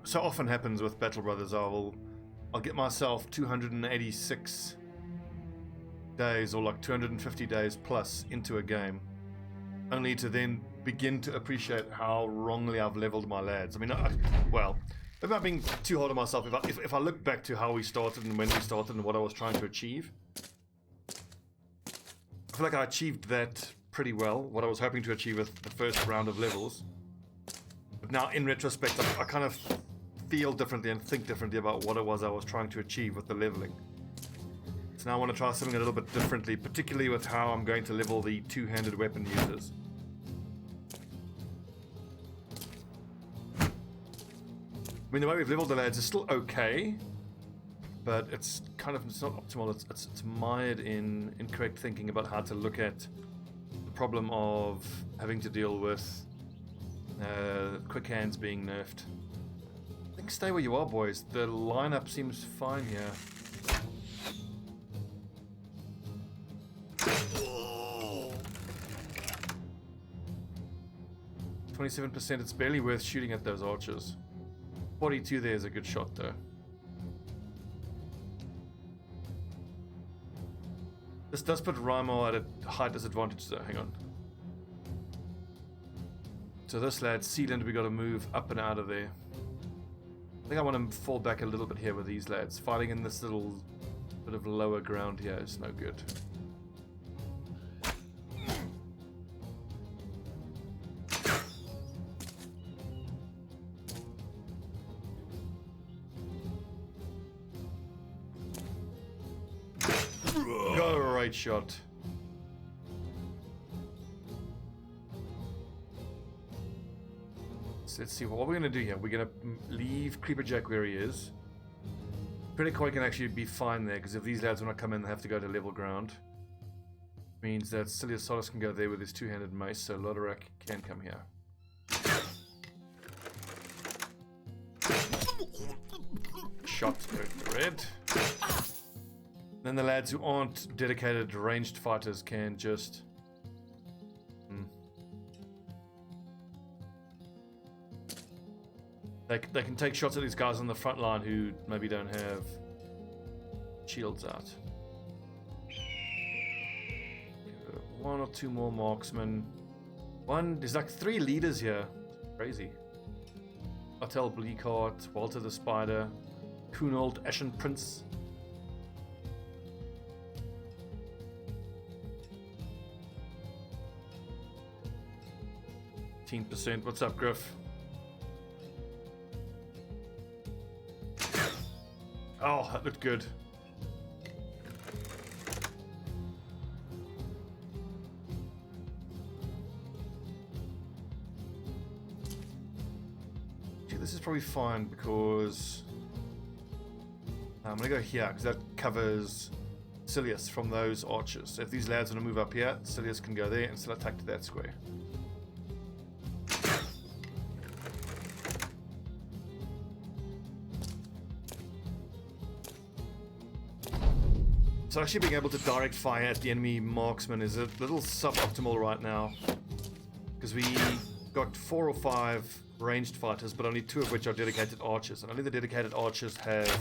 So often happens with Battle Brothers, I'll get myself 286 days or like 250 days plus into a game, only to then begin to appreciate how wrongly I've leveled my lads. I mean, well, maybe I'm being too hard on myself. If I look back to how we started and when we started and what I was trying to achieve, I feel like I achieved that pretty well, what I was hoping to achieve with the first round of levels. But now, in retrospect, I kind of feel differently and think differently about what it was I was trying to achieve with the leveling. So now I want to try something a little bit differently, particularly with how I'm going to level the two-handed weapon users. I mean, the way we've leveled the lads is still okay, but it's kind of, it's not optimal. It's mired in incorrect thinking about how to look at the problem of having to deal with quick hands being nerfed. I think stay where you are, boys. The lineup seems fine here. %. It's barely worth shooting at those archers. 42 there is a good shot though. This does put Raimo at a high disadvantage though, hang on. So this lad, Sealand, we got to move up and out of there. I think I want to fall back a little bit here with these lads. Fighting in this little bit of lower ground here is no good. Great shot. So let's see what we're going to do here. We're going to leave Creeper Jack where he is. Predacoi can actually be fine there, because if these lads want to come in, they have to go to level ground. Means that Silius Solus can go there with his two-handed mace, so Lodorak can come here. Shot over red. Then the lads who aren't dedicated ranged fighters can just... They can take shots at these guys on the front line who maybe don't have shields out. One or two more marksmen. There's like 3 leaders here. Crazy. Artel Bleakheart, Walter the Spider, Kunold Ashen Prince. 15%. What's up, Griff? Oh, that looked good. Gee, this is probably fine because I'm gonna go here because that covers Silius from those archers. So if these lads want to move up here, Silius can go there and still attack to that square. So actually being able to direct fire at the enemy marksman is a little suboptimal right now, because we got 4 or 5 ranged fighters, but only 2 of which are dedicated archers, and only the dedicated archers have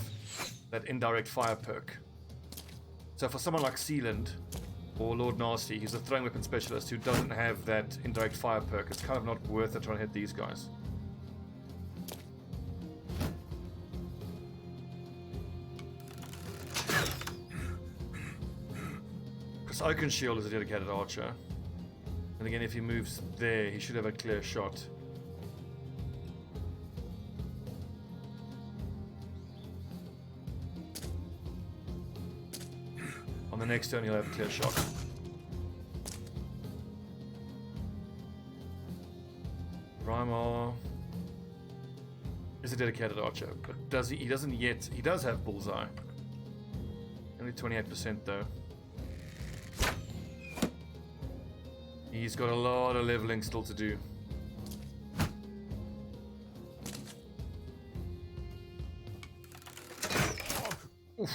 that indirect fire perk. So for someone like Sealand or Lord Nasty, who's a throwing weapon specialist who doesn't have that indirect fire perk, it's kind of not worth it trying to hit these guys. Oakenshield is a dedicated archer, and again, if he moves there, he should have a clear shot. On the next turn, he'll have a clear shot. Raimo is a dedicated archer, but does he doesn't yet. He does have bullseye. Only 28% though. He's got a lot of leveling still to do. Oof.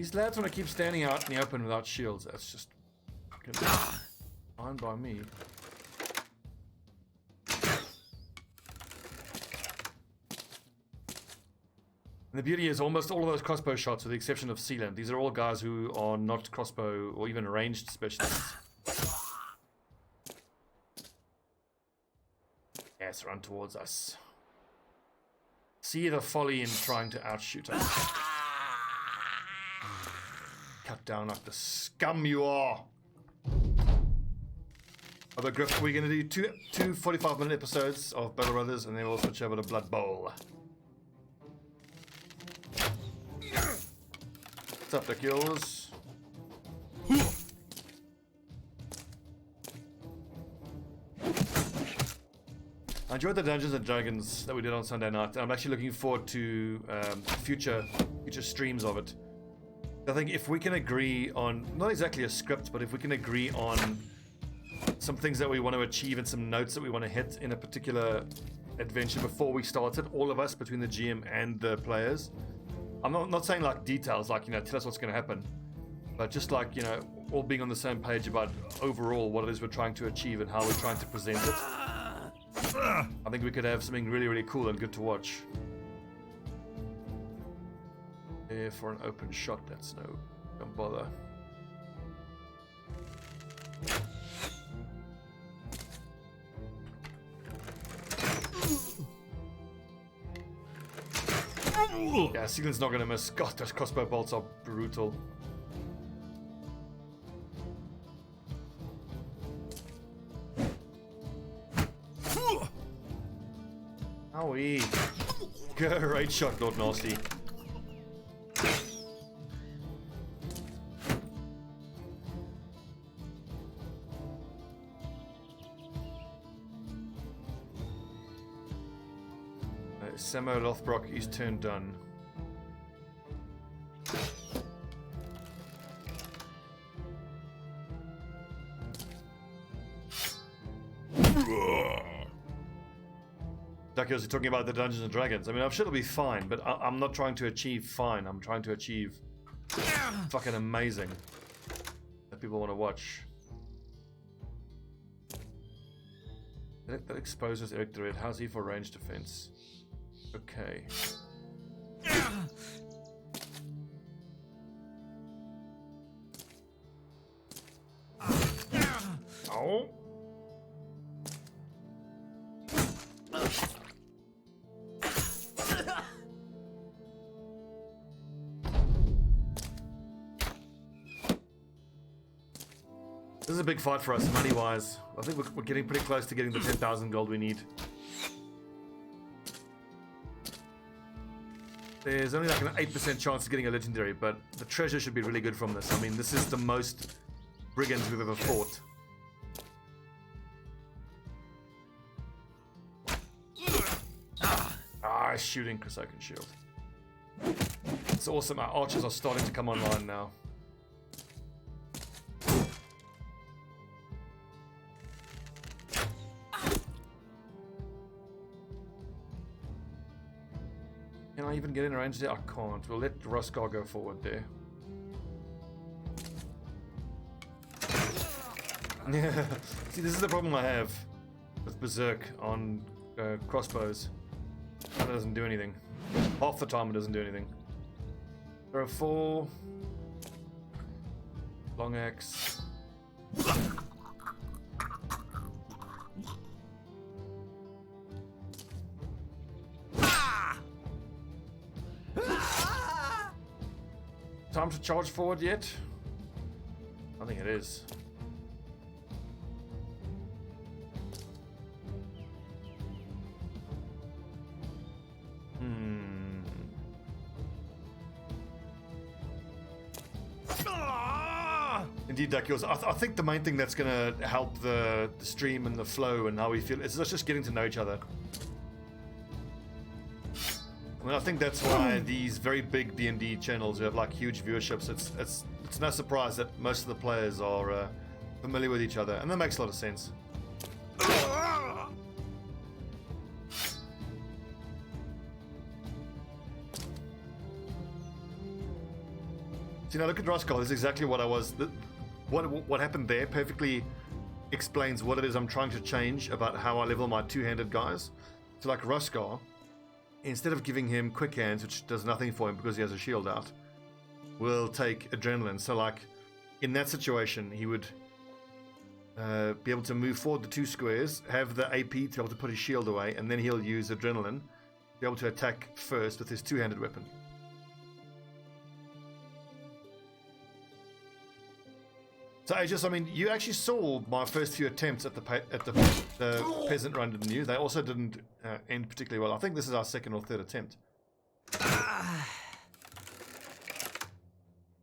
These lads want to keep standing out in the open without shields. That's just fine by me. And the beauty is almost all of those crossbow shots, with the exception of Sealand, these are all guys who are not crossbow or even ranged specialists. Yes, run towards us. See the folly in trying to outshoot us. Cut down like the scum you are. Other Griff, we're going to do two 45-minute episodes of Battle Brothers, and then we'll switch over to Blood Bowl. What's up, Dickios? I enjoyed the Dungeons and Dragons that we did on Sunday night, and I'm actually looking forward to future streams of it. I think if we can agree on, not exactly a script, but if we can agree on some things that we want to achieve and some notes that we want to hit in a particular adventure before we start it, all of us, between the GM and the players. I'm not saying like details, like, you know, tell us what's going to happen, but just like, you know, all being on the same page about overall what it is we're trying to achieve and how we're trying to present it. I think we could have something really, really cool and good to watch. There for an open shot, that's no, don't bother. Yeah, Sealand's not going to miss. God, those crossbow bolts are brutal. Owie. Great shot, Lord Nasty. Samo Lothbrok is turn done. Duckios are talking about the Dungeons and Dragons. I mean, I'm sure it'll be fine, but I'm not trying to achieve fine. I'm trying to achieve fucking amazing that people want to watch. That exposes Eric the Red. How's he for range defense? Okay. Oh. This is a big fight for us, money-wise. I think we're getting pretty close to getting the 10,000 gold we need. There's only like an 8% chance of getting a legendary, but the treasure should be really good from this. I mean, this is the most brigands we've ever fought. Shooting Krasokan shield. It's awesome. Our archers are starting to come online now. Can I even get in range there? I can't. We'll let Ruskar go forward there. Yeah. See, this is the problem I have with Berserk on crossbows. It doesn't do anything. Half the time it doesn't do anything. Throw 4. Long axe. Time to charge forward yet? I think it is. Indeed, Duckios. I think the main thing that's going to help the stream and the flow and how we feel is us just getting to know each other. I mean, I think that's why these very big D&D channels who have like huge viewerships, it's no surprise that most of the players are familiar with each other, and that makes a lot of sense. So now look at Roscoe. This is exactly what I was. What happened there perfectly explains what it is I'm trying to change about how I level my two-handed guys. So like Roscoe, instead of giving him quick hands, which does nothing for him because he has a shield out, we'll take adrenaline. So like in that situation, he would be able to move forward the 2 squares, have the AP to be able to put his shield away, and then he'll use adrenaline to be able to attack first with his two-handed weapon. So I mean, you actually saw my first few attempts at the peasant run, didn't you? They also didn't end particularly well. I think this is our 2nd or 3rd attempt.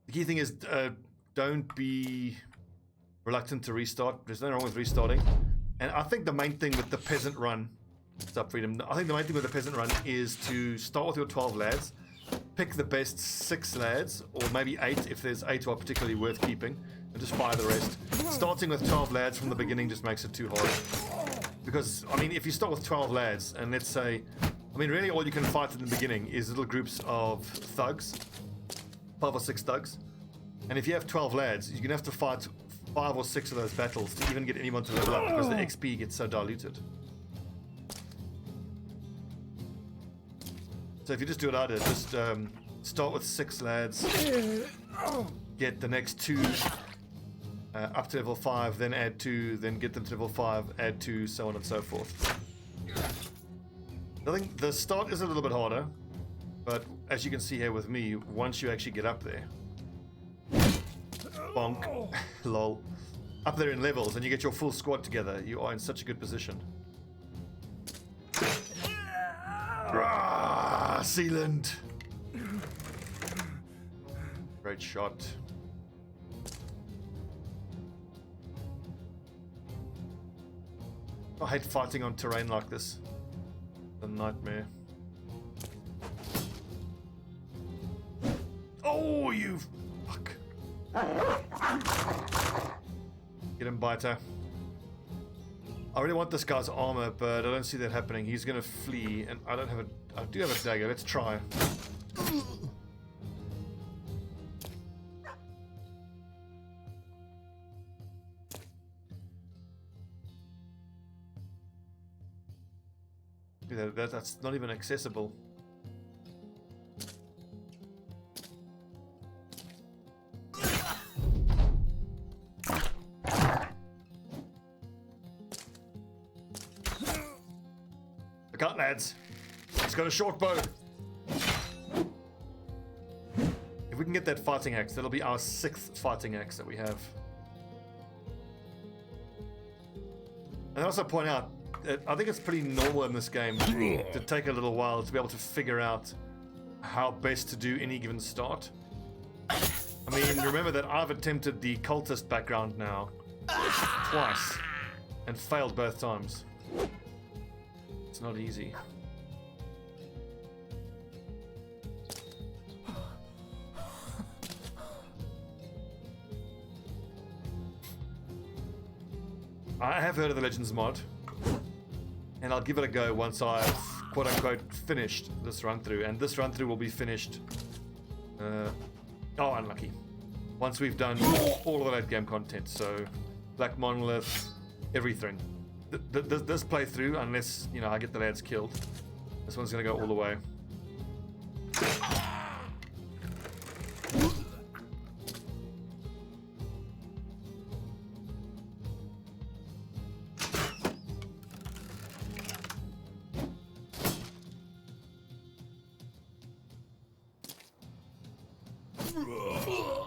The key thing is don't be reluctant to restart. There's nothing wrong with restarting. And I think the main thing with the peasant run, stop freedom. I think the main thing with the peasant run is to start with your 12 lads, pick the best 6 lads, or maybe 8 if there's 8 who are particularly worth keeping, and just fire the rest. Starting with 12 lads from the beginning just makes it too hard. Because, I mean, if you start with 12 lads, and let's say, I mean, really all you can fight in the beginning is little groups of thugs, 5 or 6 thugs. And if you have 12 lads, you're going to have to fight 5 or 6 of those battles to even get anyone to level up, because the XP gets so diluted. So if you just do what I did, just start with 6 lads, get the next 2 up to level 5, then add 2, then get them to level 5, add 2, so on and so forth. I think the start is a little bit harder, but as you can see here with me, once you actually get up there, bonk, lol, up there in levels and you get your full squad together, you are in such a good position. Rah, Sealand! Great shot. I hate fighting on terrain like this. It's a nightmare. Oh, you fuck. Get him, Biter. I really want this guy's armor, but I don't see that happening. He's gonna flee, and I don't have a... I do have a dagger. Let's try. That's not even accessible. Look out, lads. He's got a short bow. If we can get that fighting axe, that'll be our 6th fighting axe that we have. And I also point out, I think it's pretty normal in this game to take a little while to be able to figure out how best to do any given start. I mean, remember that I've attempted the cultist background now twice and failed both times. It's not easy. I have heard of the Legends mod, and I'll give it a go once I've quote-unquote finished this run-through, and this run-through will be finished oh, unlucky, once we've done all of the late game content, so Black Monolith, everything. This playthrough, unless, you know, I get the lads killed, this one's gonna go all the way.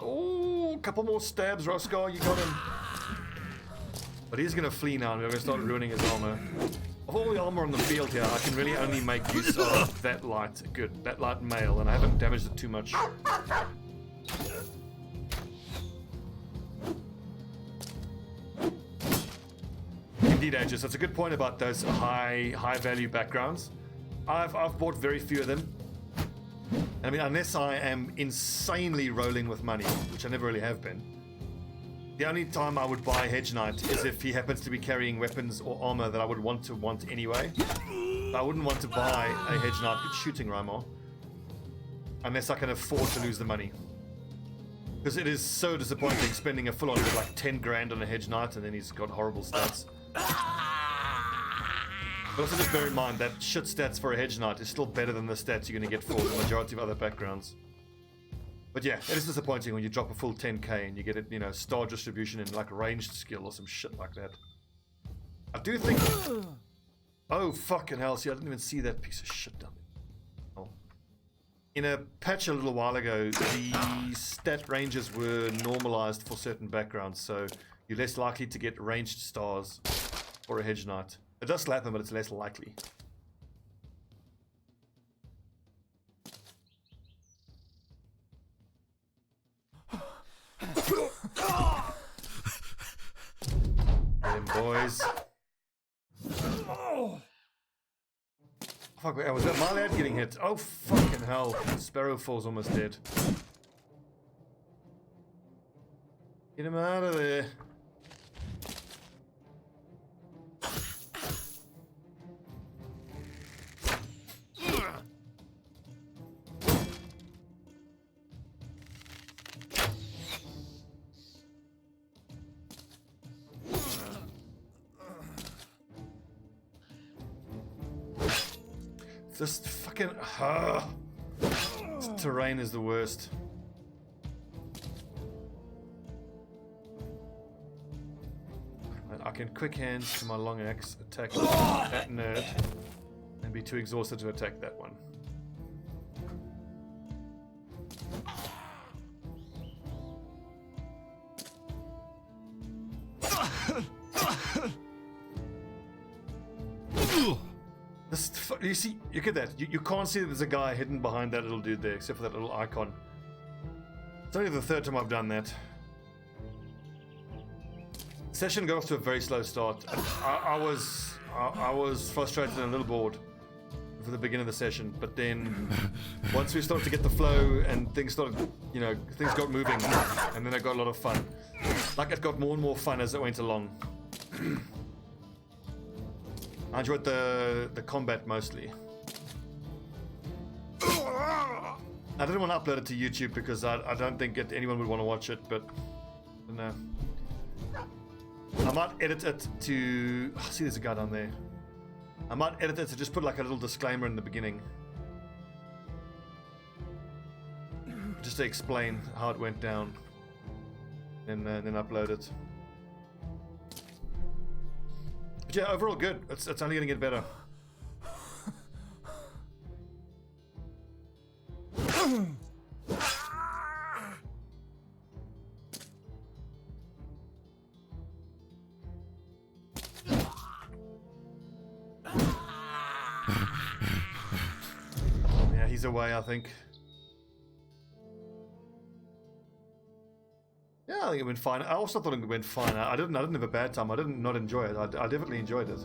Oh, a couple more stabs, Roscoe, you got him. But he's gonna flee now, and we're gonna start ruining his armor. Of all the armor on the field here, I can really only make use of that light. Good, that light mail, and I haven't damaged it too much. Indeed, Aegis, that's a good point about those high value backgrounds. I've bought very few of them. I mean, unless I am insanely rolling with money, which I never really have been. The only time I would buy Hedge Knight is if he happens to be carrying weapons or armor that I would want anyway. I wouldn't want to buy a Hedge Knight with shooting armor unless I can afford to lose the money. Because it is so disappointing spending a full-on with like 10 grand on a hedge knight and then he's got horrible stats. But also just bear in mind that shit stats for a hedge knight is still better than the stats you're going to get for the majority of other backgrounds. But yeah, it is disappointing when you drop a full 10k and you get it, you know, star distribution in like ranged skill or some shit like that. I do think... Oh, fucking hell, see, I didn't even see that piece of shit down there. Oh. In a patch a little while ago, the stat ranges were normalized for certain backgrounds, so you're less likely to get ranged stars for a hedge knight. It does slap them, but it's less likely. Them boys. Oh. Fuck, was that my lad getting hit? Oh, fucking hell. Sparrow Fall's almost dead. Get him out of there. This fucking... this terrain is the worst. And I can quick hands to my long axe, attack that nerd, and be too exhausted to attack that one. You see, look at that. You can't see that there's a guy hidden behind that little dude there, except for that little icon. It's only the third time I've done that. Session got off to a very slow start. I was frustrated and a little bored for the beginning of the session, but then once we started to get the flow and things started, you know, things got moving, and then it got a lot of fun. Like, it got more and more fun as it went along. I enjoyed the combat mostly. I didn't want to upload it to YouTube because I don't think anyone would want to watch it, but no. I might edit it to... Oh, see, there's a guy down there. I might edit it to just put like a little disclaimer in the beginning. Just to explain how it went down. And then upload it. But yeah, overall good. It's only going to get better. Yeah, he's away, I think. Yeah, I think it went fine. I also thought it went fine. I didn't have a bad time. I didn't not enjoy it. I definitely enjoyed it.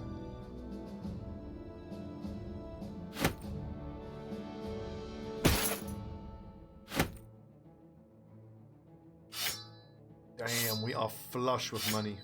Damn, we are flush with money.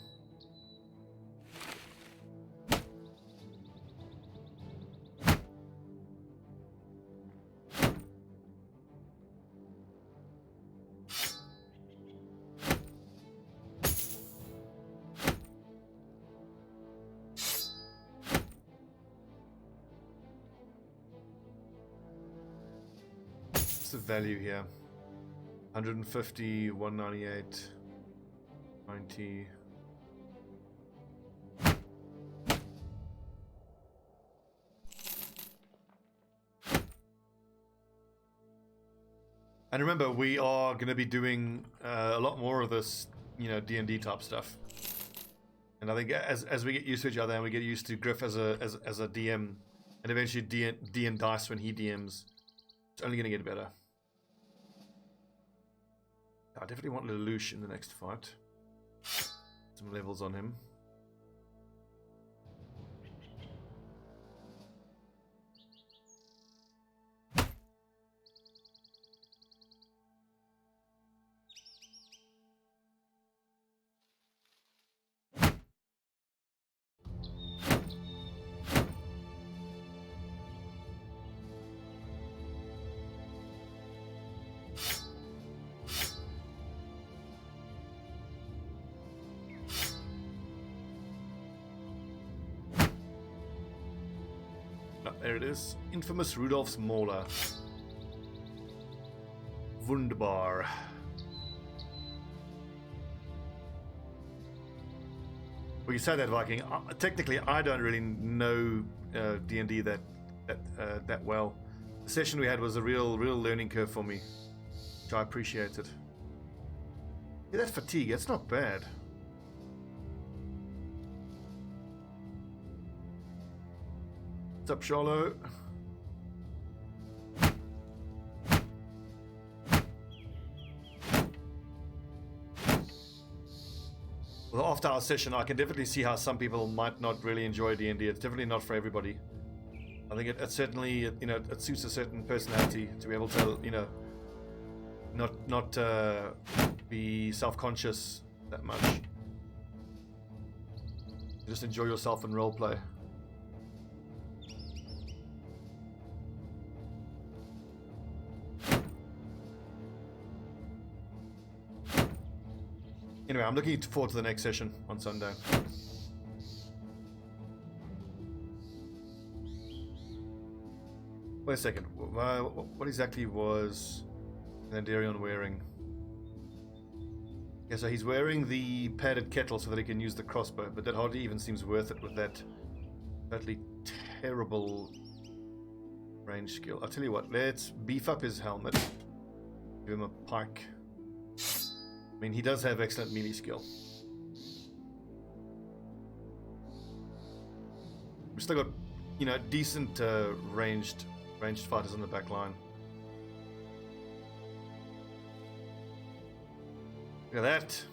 The value here 150, 198, 90. And remember, we are going to be doing a lot more of this, you know, D&D type stuff. And I think as we get used to each other and we get used to Griff as a DM, and eventually D and Dice when he DMs, it's only going to get better. I definitely want Lelouch in the next fight. Some levels on him. There it is. Infamous Rudolph's Mauler. Wunderbar. Well, you say that, Viking. Technically, I don't really know D&D that well. The session we had was a real learning curve for me, which I appreciated. Yeah, that fatigue, that's not bad. What's up, Charlo? Well, after our session, I can definitely see how some people might not really enjoy D&D. It's definitely not for everybody. I think it certainly, you know, it suits a certain personality to be able to, you know, not be self-conscious that much. Just enjoy yourself and roleplay. Anyway, I'm looking forward to the next session on Sunday. Wait a second. What exactly was Nandarion wearing? Yeah, so he's wearing the padded kettle so that he can use the crossbow, but that hardly even seems worth it with that totally terrible range skill. I'll tell you what, let's beef up his helmet. Give him a pike. I mean, he does have excellent melee skill. We've still got, you know, decent ranged fighters on the back line. Look at that.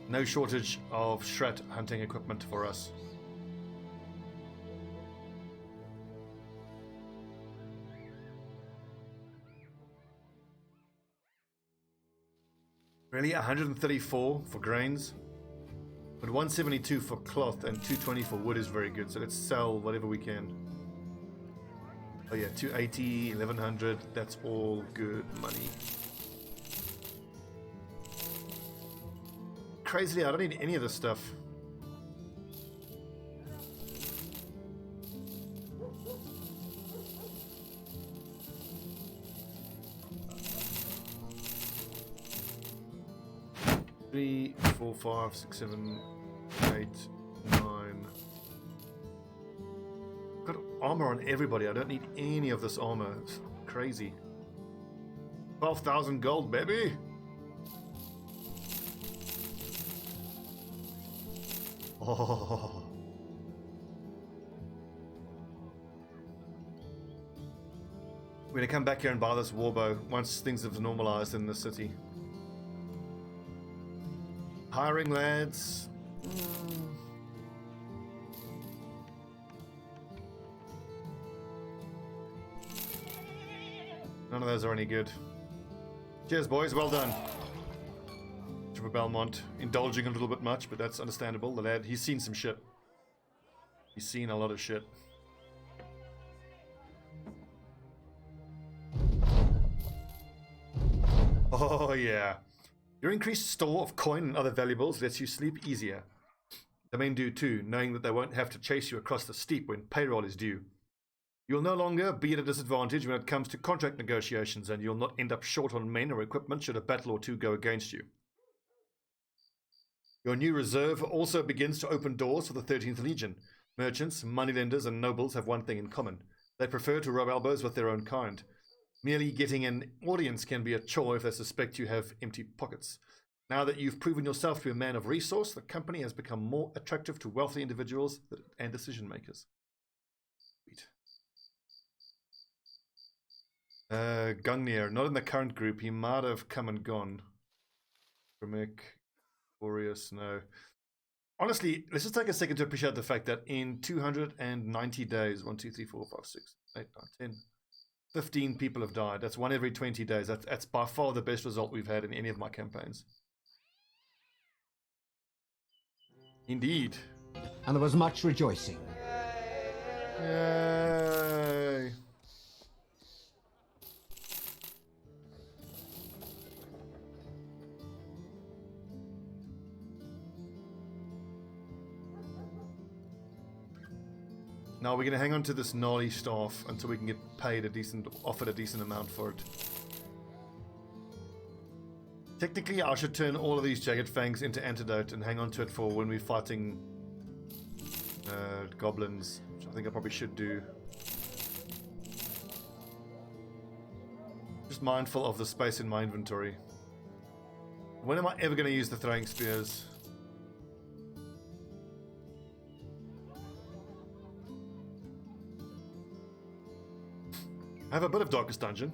No shortage of shred hunting equipment for us. Really, 134 for grains, but 172 for cloth and 220 for wood is very good. So let's sell whatever we can. Oh yeah, 280, 1100. That's all good money. Crazily, I don't need any of this stuff. Three, 4, 5, 6, 7, 8, 9. Got armor on everybody. I don't need any of this armor. It's crazy. 12,000 gold, baby. Oh. We're gonna come back here and buy this warbow once things have normalized in the city. Hiring lads. None of those are any good. Cheers, boys. Well done. Trevor Belmont indulging a little bit much, but that's understandable. The lad, he's seen some shit. He's seen a lot of shit. Oh, yeah. Your increased store of coin and other valuables lets you sleep easier. The men do too, knowing that they won't have to chase you across the steep when payroll is due. You'll no longer be at a disadvantage when it comes to contract negotiations, and you'll not end up short on men or equipment should a battle or two go against you. Your new reserve also begins to open doors for the 13th Legion. Merchants, moneylenders, and nobles have one thing in common. They prefer to rub elbows with their own kind. Merely getting an audience can be a chore if they suspect you have empty pockets. Now that you've proven yourself to be a man of resource, the company has become more attractive to wealthy individuals and decision makers. Sweet. Gungnir, not in the current group. He might have come and gone. Remick, Boreas, no. Honestly, let's just take a second to appreciate the fact that in 290 days, 1, 2, 3, 4, 5, 6, 8, 9, 10, 15 people have died. That's 1 every 20 days. That's by far the best result we've had in any of my campaigns. Indeed. And there was much rejoicing. Yay. Now we're going to hang on to this gnarly staff until we can get paid offered a decent amount for it. Technically, I should turn all of these jagged fangs into antidote and hang on to it for when we're fighting goblins, which I think I probably should do. Just mindful of the space in my inventory. When am I ever going to use the throwing spears? I have a bit of Darkest Dungeon.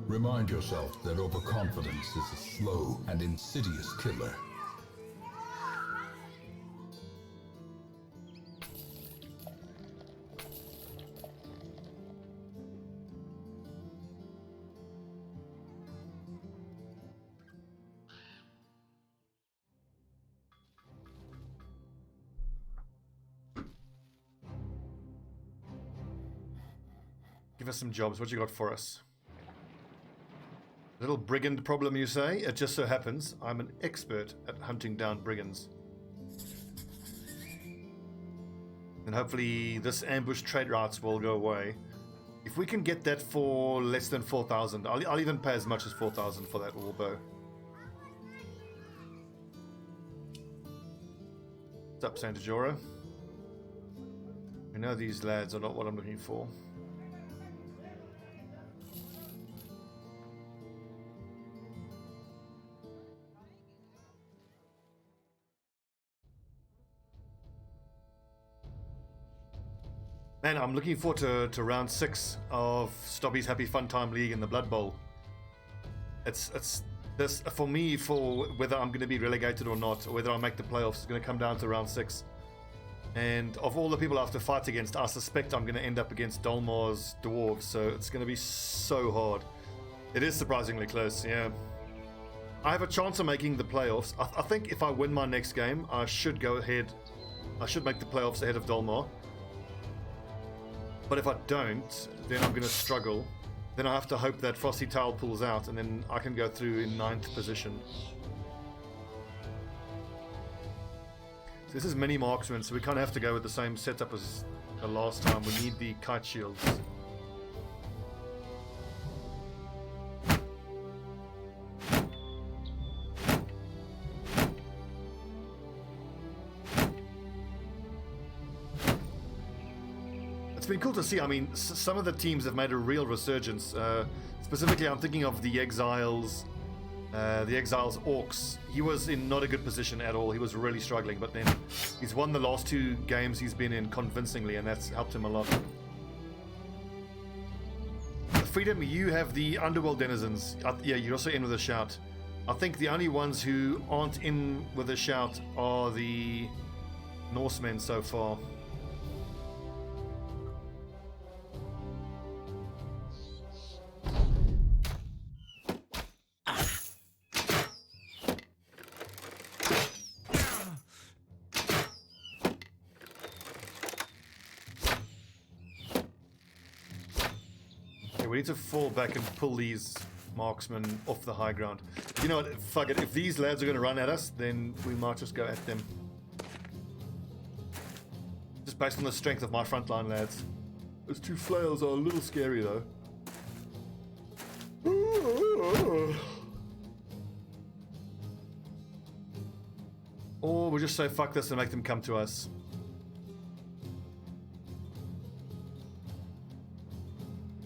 Remind yourself that overconfidence is a slow and insidious killer. Give us some jobs. What you got for us? Little brigand problem, you say? It just so happens I'm an expert at hunting down brigands. And hopefully this ambush trade routes will go away. If we can get that for less than 4,000, I'll even pay as much as 4,000 for that warbow. What's up, Santa Jora? I know these lads are not what I'm looking for. Man, I'm looking forward to round 6 of Stobbie's Happy Fun Time League in the Blood Bowl. It's this for me, for whether I'm going to be relegated or not, or whether I make the playoffs, is going to come down to round 6. And of all the people I have to fight against, I suspect I'm going to end up against Dolmar's dwarves, so it's going to be so hard. It is surprisingly close, yeah. I have a chance of making the playoffs. I think if I win my next game, I should go ahead. I should make the playoffs ahead of Dolmar. But if I don't, then I'm going to struggle. Then I have to hope that Frosty Towel pulls out, and then I can go through in 9th position. So this is mini marksman, so we kind of have to go with the same setup as the last time. We need the kite shields. It's been cool to see. I mean, some of the teams have made a real resurgence. Specifically, I'm thinking of the Exiles Orcs. He was in not a good position at all. He was really struggling, but then he's won the last 2 games he's been in convincingly, and that's helped him a lot. Freedom, you have the Underworld Denizens. Yeah, you're also in with a shout. I think the only ones who aren't in with a shout are the Norsemen so far. We need to fall back and pull these marksmen off the high ground. You know what? Fuck it. If these lads are going to run at us, then we might just go at them. Just based on the strength of my frontline lads. Those 2 flails are a little scary though. Or we'll just say fuck this and make them come to us.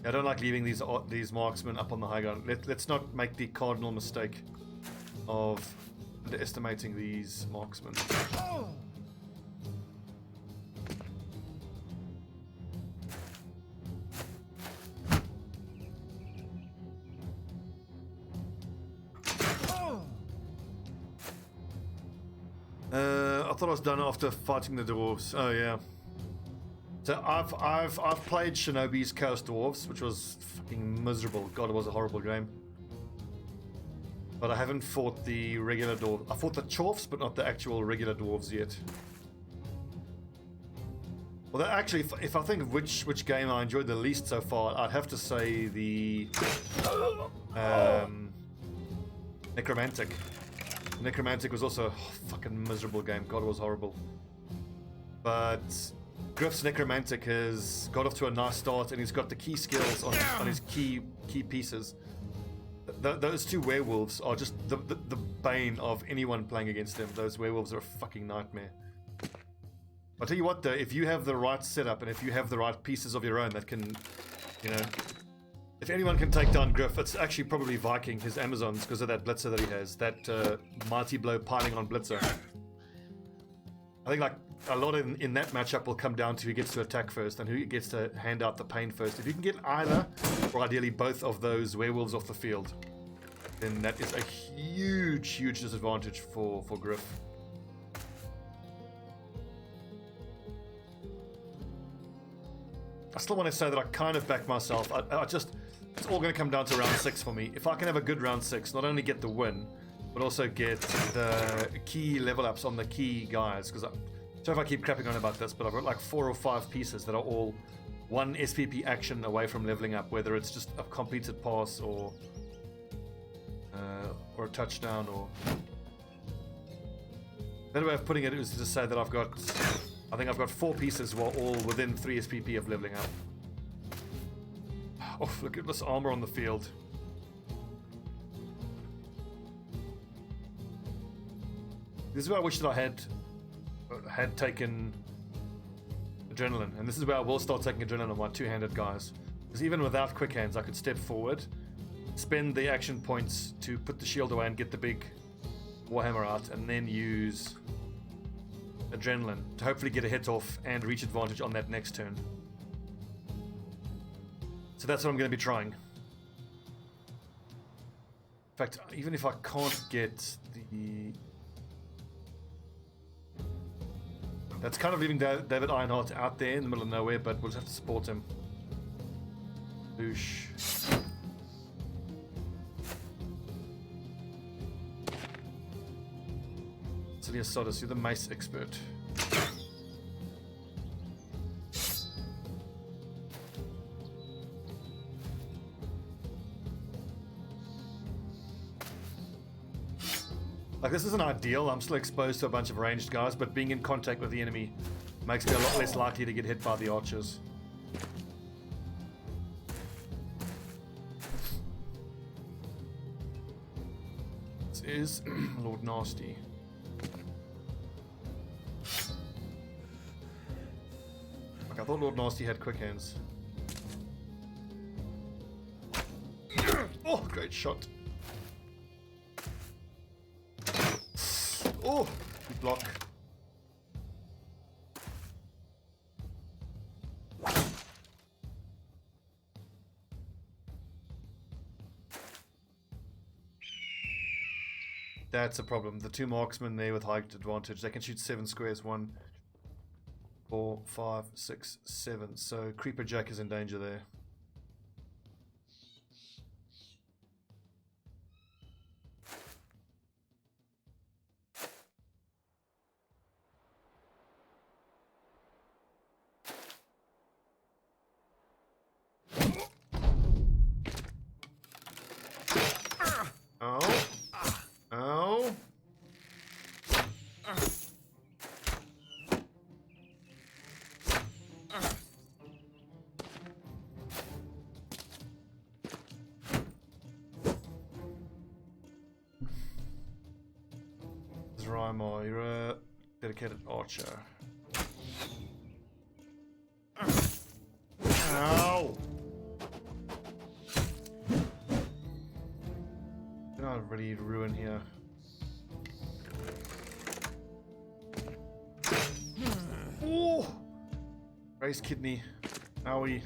I don't like leaving these marksmen up on the high ground. Let's not make the cardinal mistake of underestimating these marksmen. I thought I was done after fighting the dwarves. Oh yeah. So I've played Shinobi's Chaos Dwarves, which was fucking miserable. God, it was a horrible game. But I haven't fought the regular dwarves. I fought the Chorfs, but not the actual regular dwarves yet. Well, actually, if I think of which game I enjoyed the least so far, I'd have to say the Necromantic. Necromantic was also a fucking miserable game. God, it was horrible. But Griff's Necromantic has got off to a nice start, and he's got the key skills on his key pieces. Those two werewolves are just the bane of anyone playing against them. Those werewolves are a fucking nightmare. I'll tell you what though, if you have the right setup and if you have the right pieces of your own that can, you know, if anyone can take down Griff, it's actually probably Viking, his Amazons, because of that blitzer that he has, that mighty blow piling on blitzer. I think like a lot in that matchup will come down to who gets to attack first and who gets to hand out the pain first. If you can get either, or ideally both of those werewolves off the field, then that is a huge disadvantage for Griff. I still want to say that I kind of back myself. I just, it's all going to come down to round 6 for me. If I can have a good round 6, not only get the win, but also get the key level ups on the key guys. Because sorry if I keep crapping on about this, but I've got like 4 or 5 pieces that are all one SPP action away from leveling up, whether it's just a completed pass or a touchdown, or a better way of putting it is to just say that I think I've got 4 pieces who are all within 3 SPP of leveling up. Oh, look at this armor on the field. This is where I wish that I had taken adrenaline, and this is where I will start taking adrenaline on my two-handed guys. Because even without quick hands, I could step forward, spend the action points to put the shield away and get the big warhammer out, and then use adrenaline to hopefully get a hit off and reach advantage on that next turn. So that's what I'm going to be trying. In fact, even if I can't get the... That's kind of leaving David Ironheart out there in the middle of nowhere, but we'll just have to support him. Boosh. Celia Sodus, you're the mace expert. Like, this isn't ideal. I'm still exposed to a bunch of ranged guys, but being in contact with the enemy makes me a lot less likely to get hit by the archers. This is Lord Nasty. Like, I thought Lord Nasty had quick hands. Oh, great shot. Oh, good block. That's a problem. The 2 marksmen there with high advantage, they can shoot 7 squares. 1, 4, 5, 6, 7. So Creeper Jack is in danger there. Rhymo, you're a dedicated archer. Ow! You're not really ruin here. Oh! Raised kidney. Owie.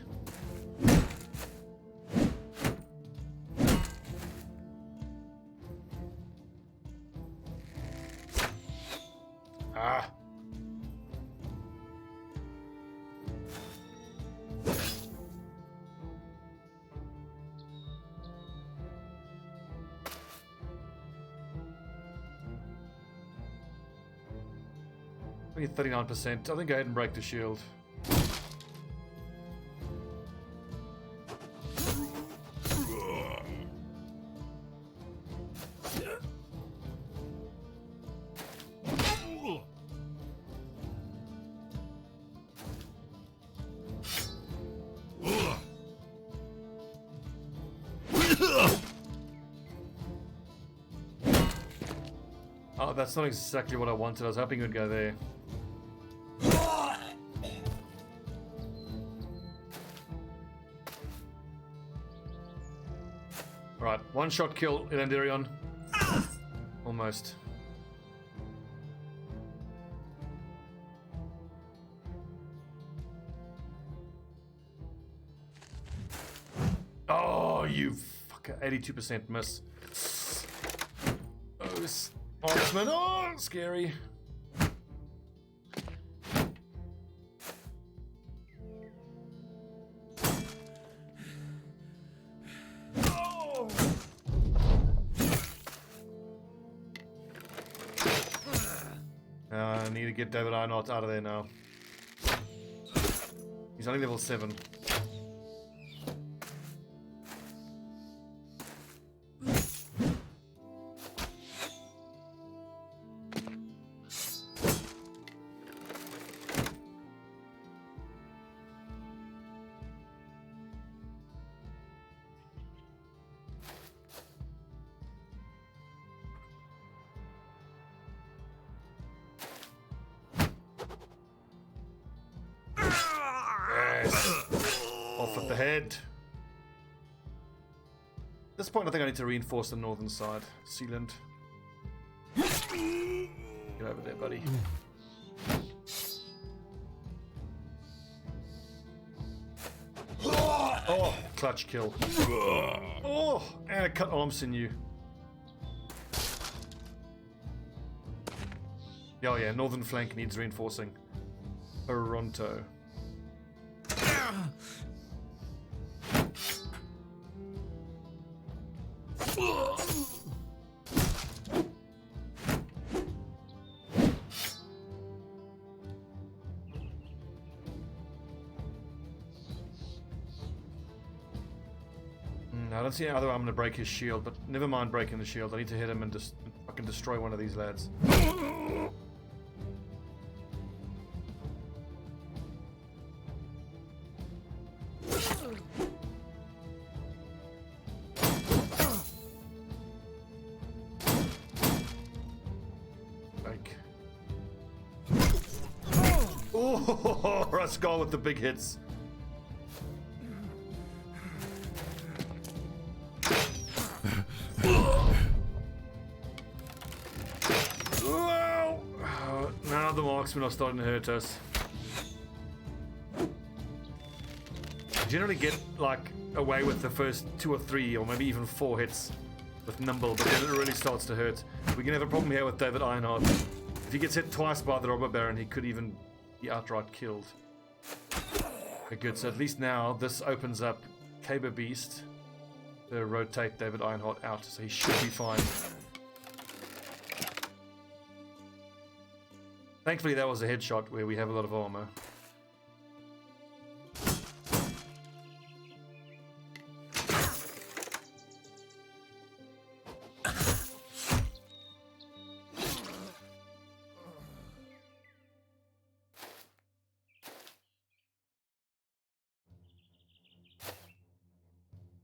Ah. Only 39%. I think go ahead and break the shield. Oh, that's not exactly what I wanted. I was hoping it would go there. Alright, one shot kill, Elandirion. Almost. Oh, you fucker. 82% miss. Oh, this marksman. Oh, scary. Oh. I need to get David Einhardt out of there now. He's only level 7. Off at the head. At this point, I think I need to reinforce the northern side. Sealand. Get over there, buddy. Oh, clutch kill. Oh, and a cut arm sinew. Oh yeah, northern flank needs reinforcing. Toronto. I don't see how I'm going to break his shield, but never mind breaking the shield. I need to hit him and just fucking destroy one of these lads. Like. Oh, Rascal with the big hits. Now the marksmen are starting to hurt us. I generally get like away with the first 2 or 3 or maybe even 4 hits with Nimble, but then it really starts to hurt. We're gonna have a problem here with David Einhardt. If he gets hit twice by the Robber Baron, he could even be outright killed. Okay, good, so at least now this opens up Caber Beast to rotate David Einhardt out, so he should be fine. Thankfully that was a headshot where we have a lot of armor.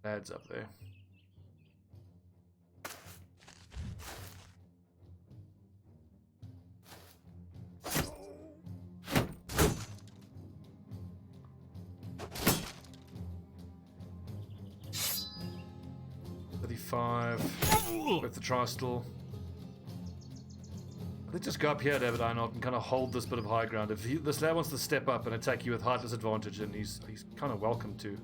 Lads up there. With the Tristal. Let's just go up here, David Einhardt, and kind of hold this bit of high ground. If this lad wants to step up and attack you with height disadvantage, then he's kind of welcome to.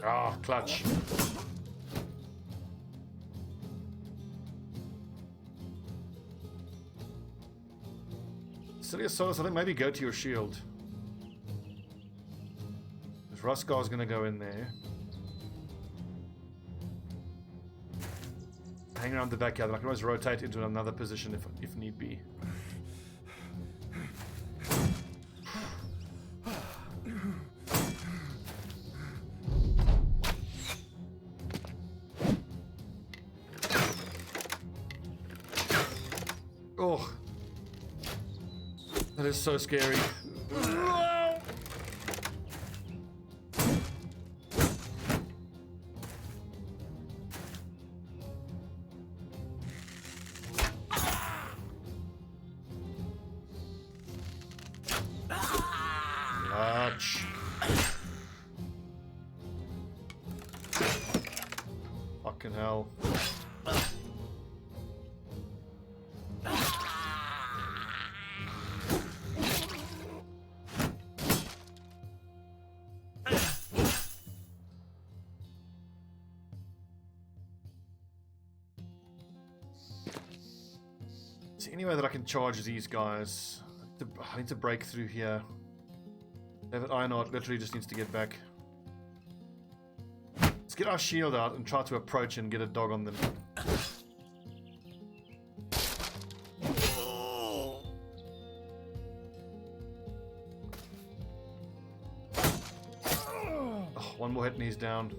Ah, clutch. Silius Solus, I think maybe go to your shield. Ruskar's gonna go in there. Hang around the backyard. I can always rotate into another position if need be. Oh, that is so scary. hell. Is there any way that I can charge these guys? I need to break through here. David Einard literally just needs to get back. Let's get our shield out and try to approach and get a dog on them. Oh, one more hit and he's down.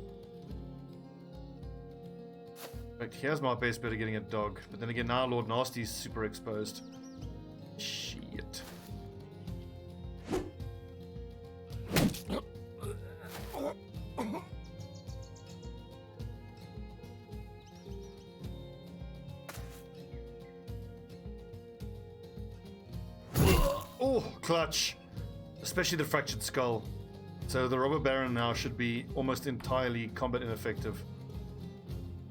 Right, here's my best bet of getting a dog. But then again, now Lord Nasty's super exposed. Shit. Oh, clutch. Especially the fractured skull. So the robber baron now should be almost entirely combat ineffective.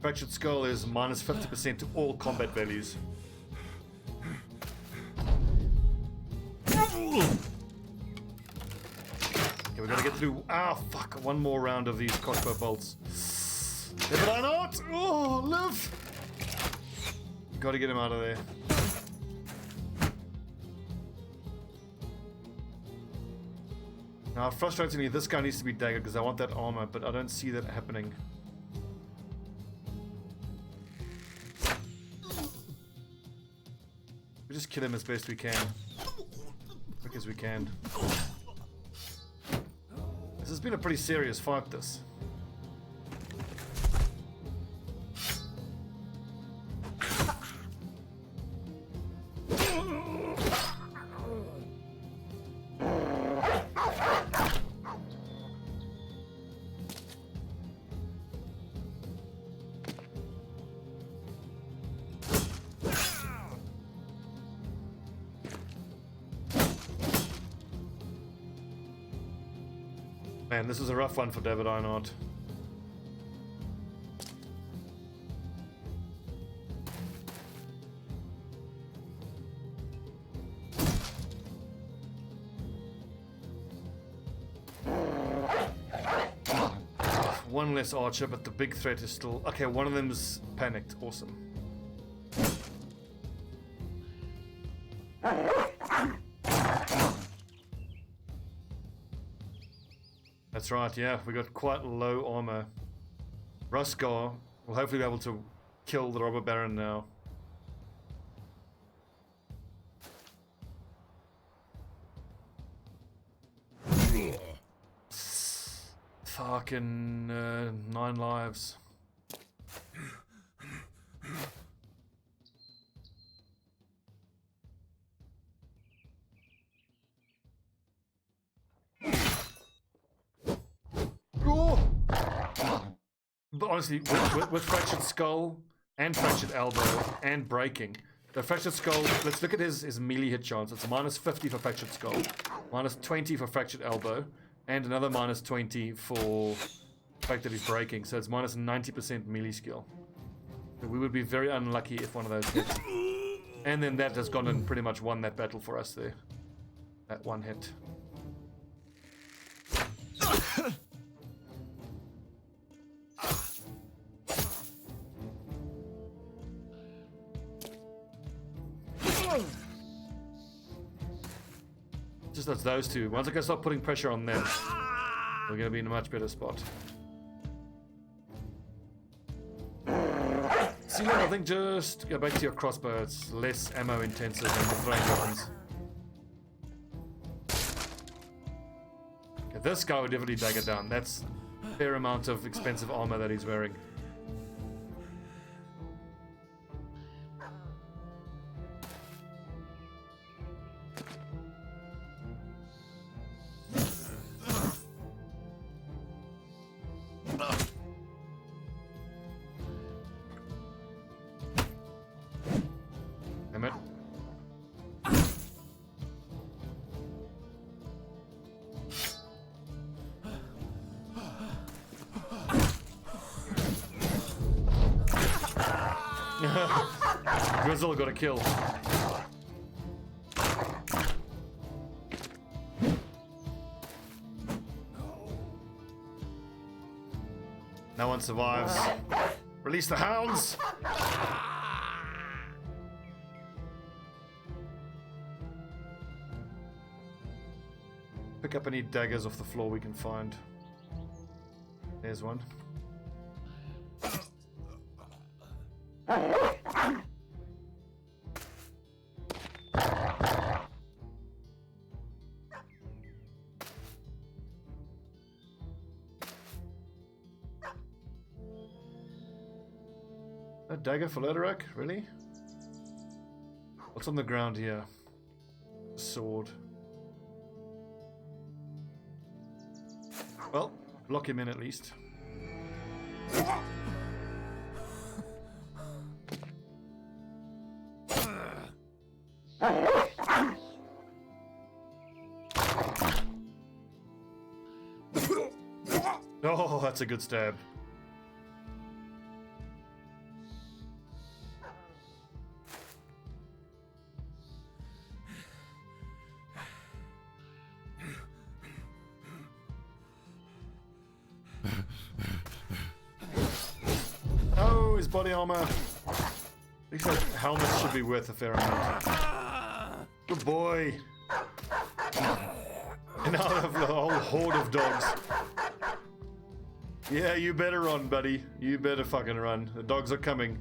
Fractured skull is minus 50% to all combat values. Okay, we gotta get through. Ah, fuck. One more round of these crossbow bolts. But I not. Oh, live. Gotta get him out of there. Now, frustratingly, this guy needs to be daggered because I want that armor, but I don't see that happening. We just kill him as best we can. Quick as we can. This has been a pretty serious fight, this. Man, this is a rough one for David Einard. One less archer, but the big threat is still... Okay, one of them is panicked. Awesome. That's right, yeah, we got quite low armor. Ruskar will hopefully be able to kill the robber baron now. Fucking 9 lives. But honestly, with fractured skull and fractured elbow and breaking, the fractured skull, let's look at his melee hit chance. It's minus 50 for fractured skull, minus 20 for fractured elbow, and another minus 20 for the fact that he's breaking. So it's minus 90% melee skill. So we would be very unlucky if one of those hits. And then that has gone and pretty much won that battle for us there. That one hit. Just that's those two. Once I can start putting pressure on them, we're going to be in a much better spot. Ceylon, I think just go back to your crossbow. It's less ammo intensive than the throwing weapons. Okay, this guy would definitely dagger down. That's a fair amount of expensive armor that he's wearing. Grizzle got a kill. No one survives. Release the hounds! Pick up any daggers off the floor we can find. There's one. A dagger for Lederak? Really? What's on the ground here? A sword. Well, lock him in at least. Oh, that's a good stab. Oh, his body armor. At least that helmet should be worth a fair amount. Good boy. And now I have a whole horde of dogs. Yeah, you better run, buddy. You better fucking run. The dogs are coming.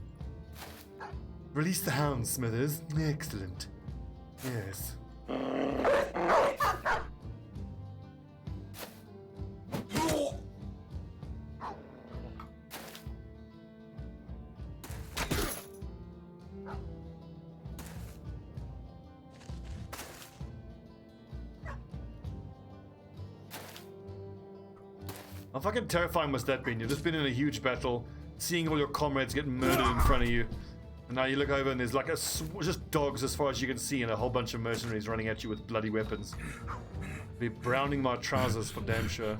Release the hounds, Smithers. Excellent. Yes. How fucking terrifying must that been? You've just been in a huge battle, seeing all your comrades get murdered in front of you, and now you look over and there's like just dogs as far as you can see and a whole bunch of mercenaries running at you with bloody weapons. Be browning my trousers for damn sure.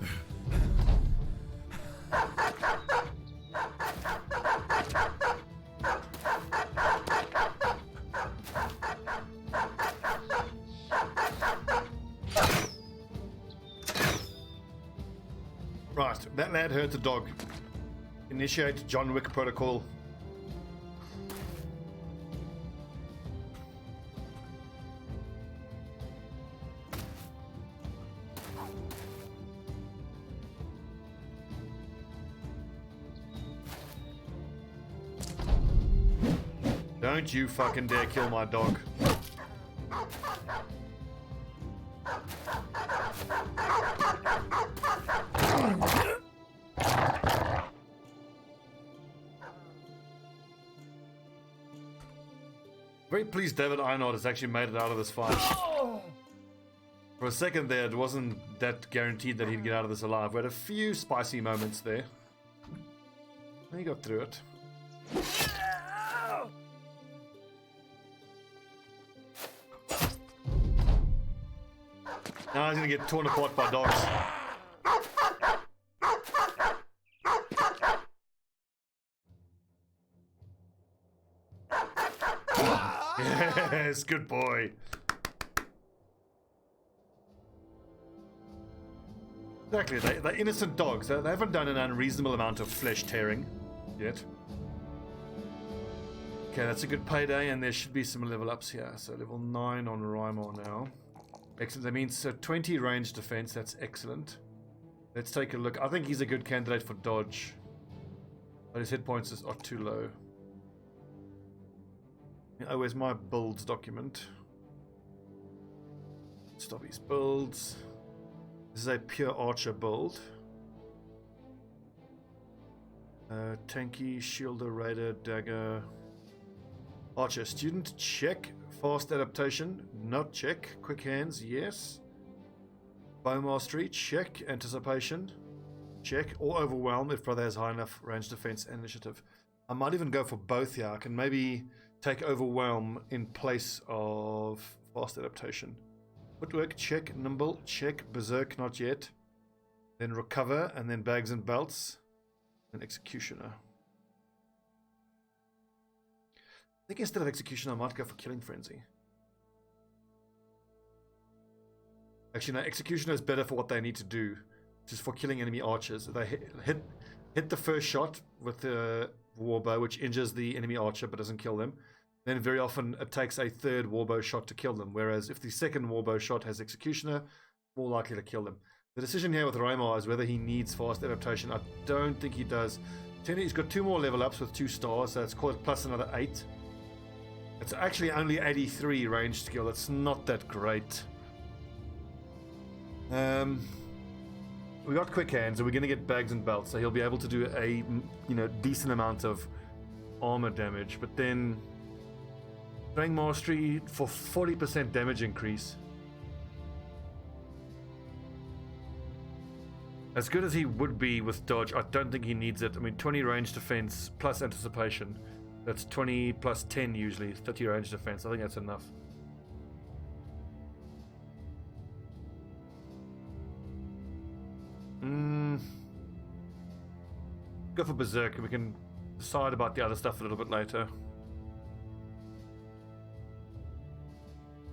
Right, that lad hurt the dog. Initiate John Wick protocol. Don't you fucking dare kill my dog. Very pleased David Einard has actually made it out of this fight. For a second there, it wasn't that guaranteed that he'd get out of this alive. We had a few spicy moments there. And he got through it. Now he's gonna get torn apart by dogs. Yes, good boy. Exactly, they're innocent dogs. They haven't done an unreasonable amount of flesh tearing yet. Okay, that's a good payday, and there should be some level ups here. So level 9 on Rymar now. Excellent. That means 20 range defense. That's excellent. Let's take a look. I think he's a good candidate for dodge, but his hit points are too low. Oh, where's my builds document? Stobbie's builds. This is a pure archer build. Tanky, shielder, raider, dagger. Archer, student, check. Fast adaptation, not check. Quick hands, yes. Bow mastery, check. Anticipation, check. Or overwhelm if brother has high enough range defense and initiative. I might even go for both here. I can maybe take overwhelm in place of fast adaptation. Footwork, check. Nimble, check. Berserk, not yet. Then recover, and then bags and belts. And executioner. think instead of execution, I might go for killing frenzy. Actually, no, executioner is better for what they need to do, which is for killing enemy archers. They hit the first shot with the warbow, which injures the enemy archer but doesn't kill them. Then very often it takes a third warbow shot to kill them. Whereas if the second warbow shot has executioner, more likely to kill them. The decision here with Raymar is whether he needs fast adaptation. I don't think he does. He's got 2 more level ups with 2 stars, so it's called plus another 8. It's actually only 83 ranged skill. It's not that great. We got quick hands, and we're going to get bags and belts, so he'll be able to do a decent amount of armor damage. But then strength mastery for 40% damage increase. As good as he would be with dodge, I don't think he needs it. I mean, 20 range defense plus anticipation. That's 20 plus 10 usually, 30 range defense. I think that's enough. Go for Berserk, and we can decide about the other stuff a little bit later.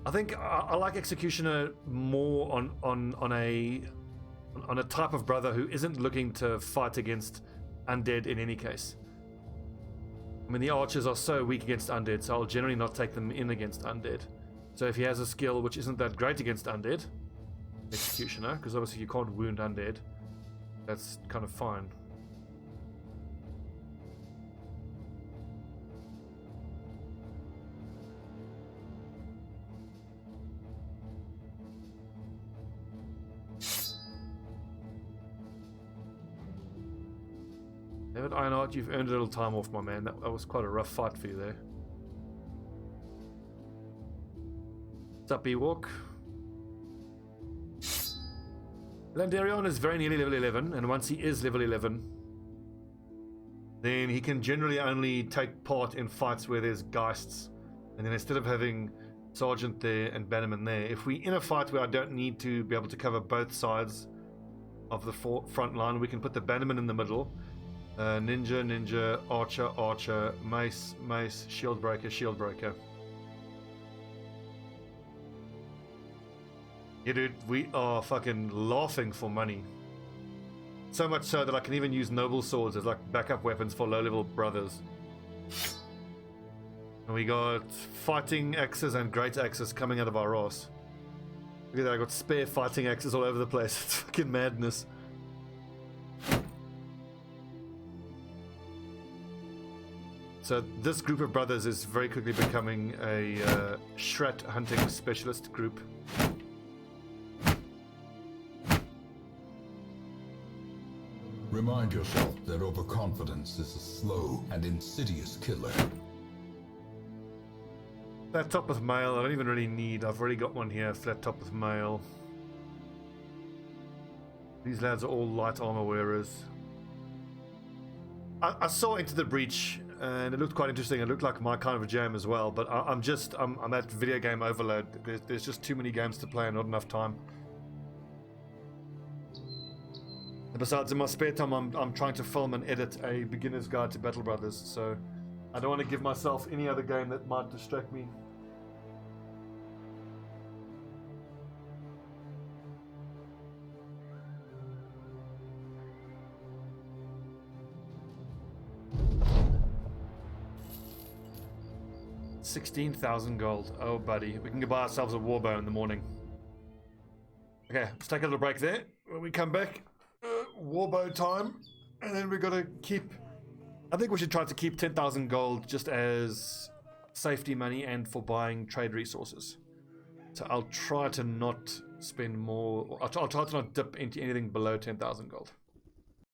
I think I like Executioner more on a type of brother who isn't looking to fight against undead in any case. I mean, the archers are so weak against undead, so I'll generally not take them in against undead. So if he has a skill which isn't that great against undead, Executioner, because obviously you can't wound undead, that's kind of fine. David Ironheart, you've earned a little time off, my man. That was quite a rough fight for you there. What's up, Ewok? Landarion is very nearly level 11, and once he is level 11, then he can generally only take part in fights where there's Geists. And then instead of having Sergeant there and Bannerman there, if we in a fight where I don't need to be able to cover both sides of the front line, we can put the Bannerman in the middle. Ninja, archer, mace, shield breaker. Yeah, dude, we are fucking laughing for money. So much so that I can even use noble swords as like backup weapons for low-level brothers. And we got fighting axes and great axes coming out of our arse. Look at that, I got spare fighting axes all over the place. It's fucking madness. So this group of brothers is very quickly becoming a Shrat hunting specialist group. Remind yourself that overconfidence is a slow and insidious killer. Flat top with mail, I don't even really need. I've already got one here, flat top with mail. These lads are all light armor wearers. I saw Into the Breach, and it looked quite interesting. It looked like my kind of a jam as well, but I'm at video game overload. There's just too many games to play and not enough time. And besides, in my spare time, I'm trying to film and edit a beginner's guide to Battle Brothers, so I don't want to give myself any other game that might distract me. $16,000 gold. Oh, buddy. We can go buy ourselves a warbow in the morning. Okay, let's take a little break there. When we come back, warbow time. And then we've got to keep... I think we should try to keep 10,000 gold just as safety money and for buying trade resources. So I'll try to not spend more... I'll try to not dip into anything below 10,000 gold.